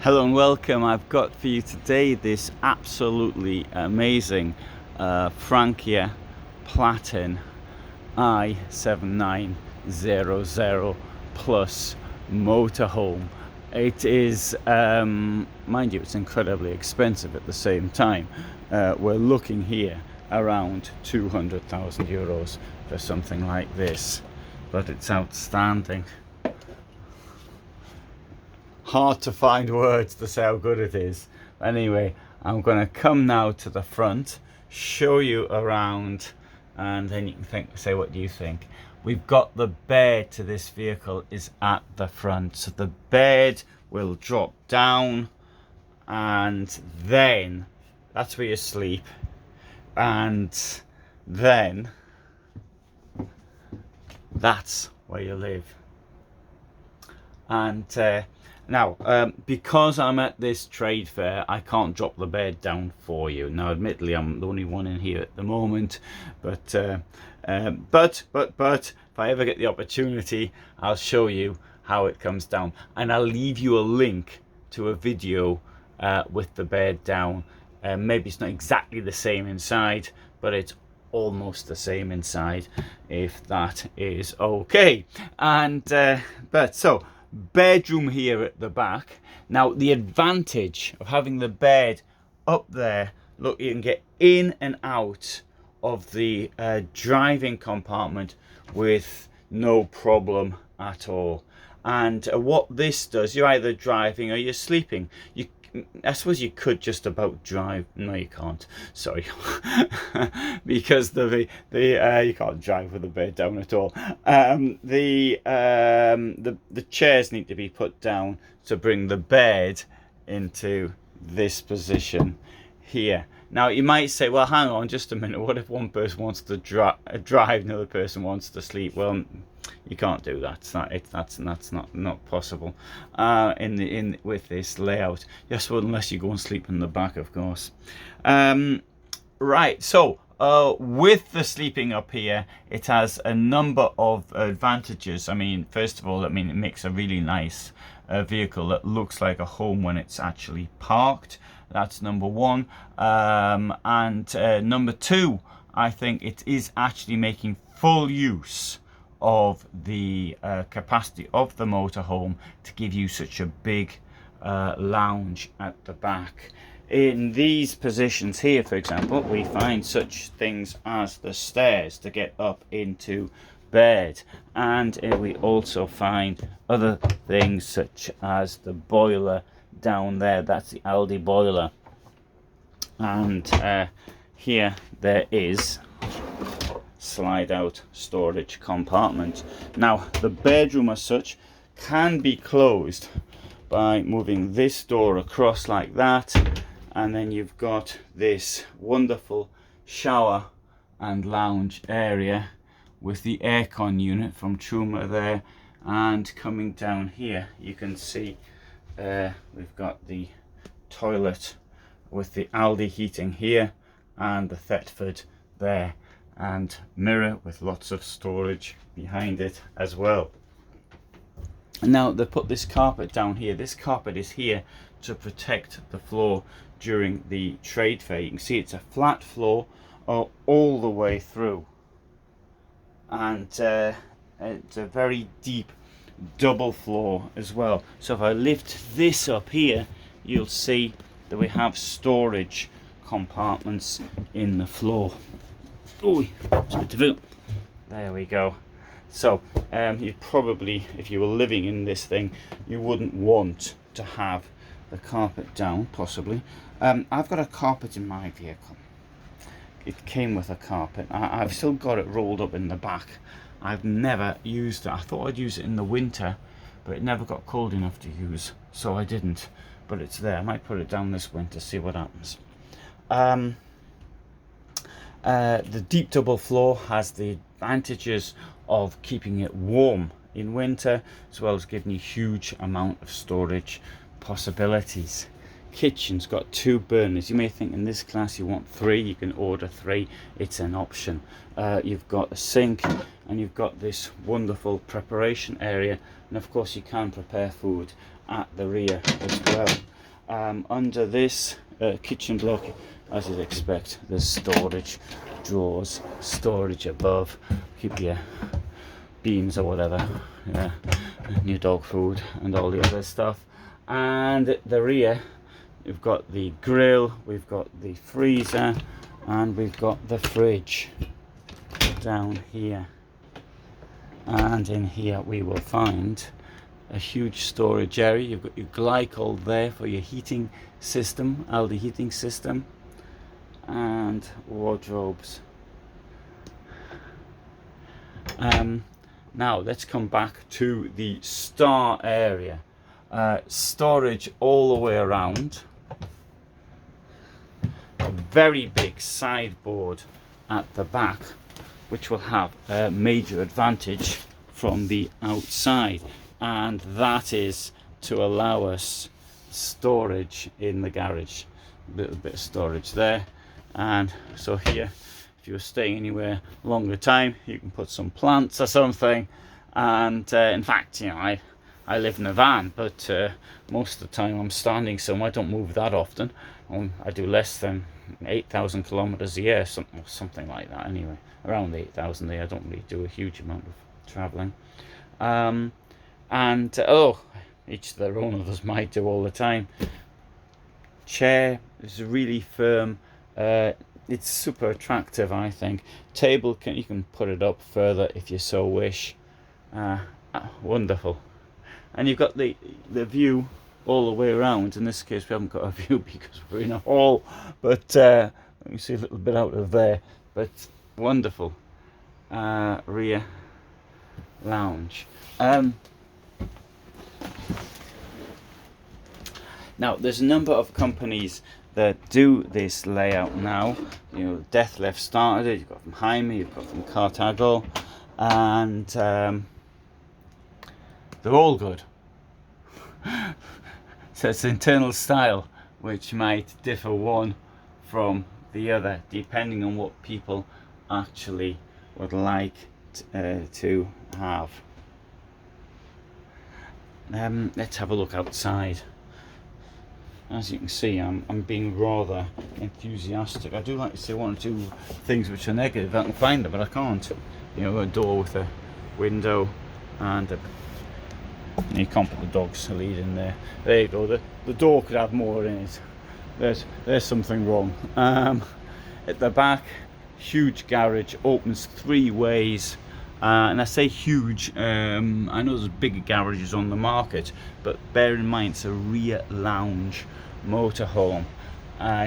Hello and welcome. I've got for you today this absolutely amazing Frankia Platin i7900 plus motorhome. It is, mind you, it's incredibly expensive at the same time. We're looking here around 200,000 euros for something like this, but it's outstanding. Hard to find words to say how good it is. Anyway, I'm going to come now to the front, show you around, and then you can say what do you think. We've got the bed to this vehicle is at the front, so the bed will drop down, and then that's where you sleep, and then that's where you live. And now, because I'm at this trade fair, I can't drop the bed down for you. Now, admittedly, I'm the only one in here at the moment, but if I ever get the opportunity, I'll show you how it comes down, and I'll leave you a link to a video with the bed down. Maybe it's not exactly the same inside, but it's almost the same inside, if that is okay. And so bedroom here at the back. Now, the advantage of having the bed up there, look, you can get in and out of the driving compartment with no problem at all. And what this does, you're either driving or you're sleeping. I suppose you could just about drive. No, you can't. Sorry, because you can't drive with the bed down at all. The chairs need to be put down to bring the bed into this position here. Now, you might say, well, hang on just a minute. What if one person wants to drive, another person wants to sleep? Well, you can't do that. That's not possible with this layout. Yes, well, unless you go and sleep in the back, of course. Right. So with the sleeping up here, it has a number of advantages. I mean, first of all, it makes a really nice vehicle that looks like a home when it's actually parked. That's number one. And number two, I think it is actually making full use of the capacity of the motorhome to give you such a big lounge at the back. In these positions here, for example, we find such things as the stairs to get up into bed, and we also find other things such as the boiler down there. That's the Aldi boiler, and here there is slide out storage compartment. Now, the bedroom as such can be closed by moving this door across like that, and then you've got this wonderful shower and lounge area with the aircon unit from Truma there, and coming down here you can see we've got the toilet with the Aldi heating here and the Thetford there, and mirror with lots of storage behind it as well. Now, they put this carpet down here. This carpet is here to protect the floor during the trade fair. You can see it's a flat floor all the way through, and it's a very deep double floor as well. So if I lift this up here, you'll see that we have storage compartments in the floor. Oh, it's a bit difficult. There we go. So you probably, if you were living in this thing, you wouldn't want to have the carpet down, possibly. I've got a carpet in my vehicle. It came with a carpet. I've still got it rolled up in the back. I've never used it. I thought I'd use it in the winter, but it never got cold enough to use, so I didn't. But it's there. I might put it down this winter, see what happens. The deep double floor has the advantages of keeping it warm in winter, as well as giving you huge amount of storage possibilities. kitchen's got 2 burners. You may think in this class you want 3, you can order 3, it's an option. You've got a sink, and you've got this wonderful preparation area, and of course you can prepare food at the rear as well. Under this kitchen block, as you'd expect, there's storage drawers, storage above, keep your beans or whatever, yeah, and your dog food and all the other stuff. And at the rear we've got the grill, we've got the freezer, and we've got the fridge down here. And in here we will find a huge storage area. You've got your glycol there for your heating system, Aldi heating system, and wardrobes. Now let's come back to the star area. Storage all the way around. A very big sideboard at the back, which will have a major advantage from the outside, and that is to allow us storage in the garage. A little bit of storage there, and so here, if you're staying anywhere longer time, you can put some plants or something. And in fact, you know, I live in a van, but most of the time I'm standing somewhere. I don't move that often. I do less than 8,000 kilometers a year, something like that anyway, around 8,000 a year. I don't really do a huge amount of traveling. Each to their own, others might do all the time. Chair is really firm. It's super attractive, I think. Table, you can put it up further if you so wish. Wonderful. And you've got the view all the way around. In this case we haven't got a view because we're in a hall, but let me see a little bit out of there. But wonderful rear lounge. Now there's a number of companies that do this layout now. You know, Death Left started it. You've got from Hymer, you've got from Carthago, and they're all good. So it's internal style which might differ one from the other depending on what people actually would like to have. Let's have a look outside. As you can see, I'm being rather enthusiastic. I do like to say one or two things which are negative. I can find them, but I can't. You know, a door with a window, and you can't put the dog's lead in there. There you go. The door could have more in it. There's something wrong. At the back, huge garage, opens 3 ways. And I say huge, I know there's bigger garages on the market, but bear in mind it's a rear lounge motorhome.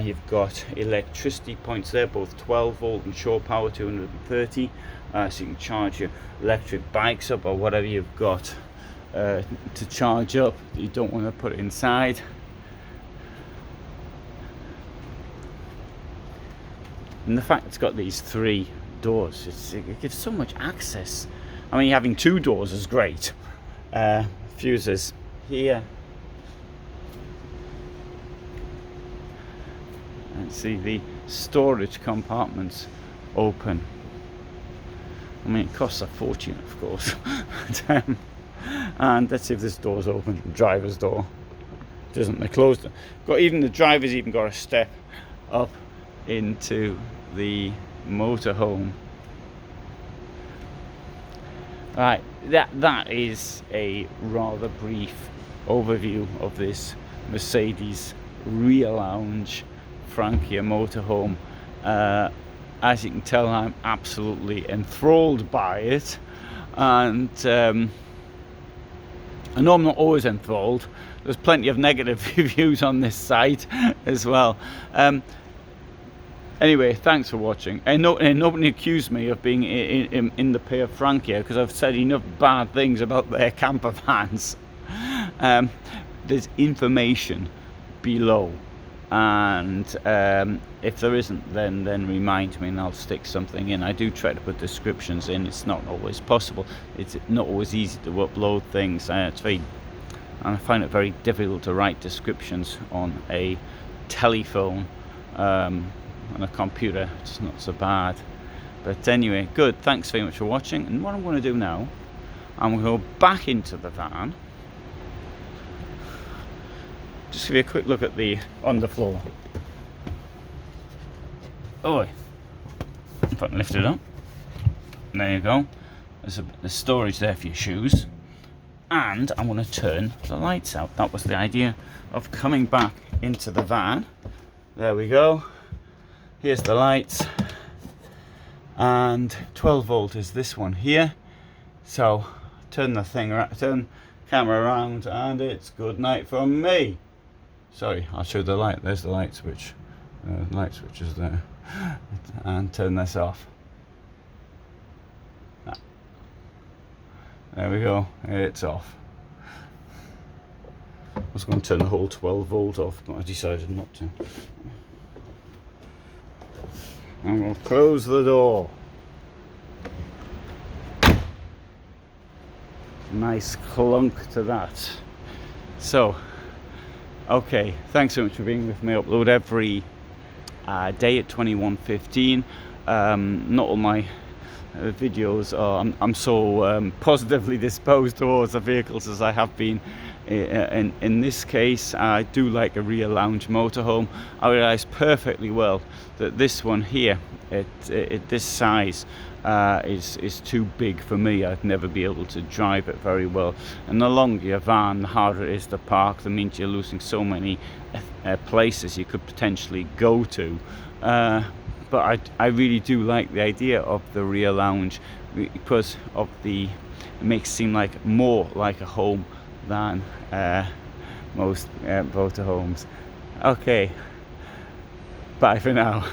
You've got electricity points there, both 12 volt and shore power 230, so you can charge your electric bikes up or whatever you've got to charge up. You don't want to put it inside. And the fact it's got these 3 doors, it gives so much access. I mean, having 2 doors is great. Fuses here, and see the storage compartments open. I mean, it costs a fortune, of course. And let's see if this door's open. Driver's door doesn't. They closed it. Even the driver's even got a step up into the motorhome. Right, that is a rather brief overview of this Mercedes rear lounge Frankia motorhome. As you can tell, I'm absolutely enthralled by it, and I know I'm not always enthralled. There's plenty of negative reviews on this site as well. Anyway, thanks for watching. And nobody accused me of being in the pay of Frankia, because I've said enough bad things about their camper vans. There's information below, and if there isn't, then remind me and I'll stick something in. I do try to put descriptions in. It's not always possible. It's not always easy to upload things. It's very and I find it very difficult to write descriptions on a telephone. On a computer it's not so bad. But anyway, good, thanks very much for watching. And what I'm going to do now, I'm going to go back into the van, just give you a quick look at the underfloor. Oh, if I can lift it up, there you go. There's storage there for your shoes. And I'm going to turn the lights out. That was the idea of coming back into the van. There we go. Here's the lights. And 12 volt is this one here. So turn the thing around, turn camera around, and it's good night from me. Sorry, I'll show the light. There's the light switch. Light switch is there. And turn this off. There we go, it's off. I was going to turn the whole 12 volt off, but I decided not to. And we'll close the door. Nice clunk to that. So, okay, thanks so much for being with me. I upload every day at 21:15. Not all my videos are, I'm so positively disposed towards the vehicles as I have been in this case. I do like a rear lounge motorhome. I realise perfectly well that this one here at this size is too big for me. I'd never be able to drive it very well, and the longer your van, the harder it is to park. That means you're losing so many places you could potentially go to. But I really do like the idea of the rear lounge because of it makes it seem like more like a home than most motorhomes. Okay, bye for now.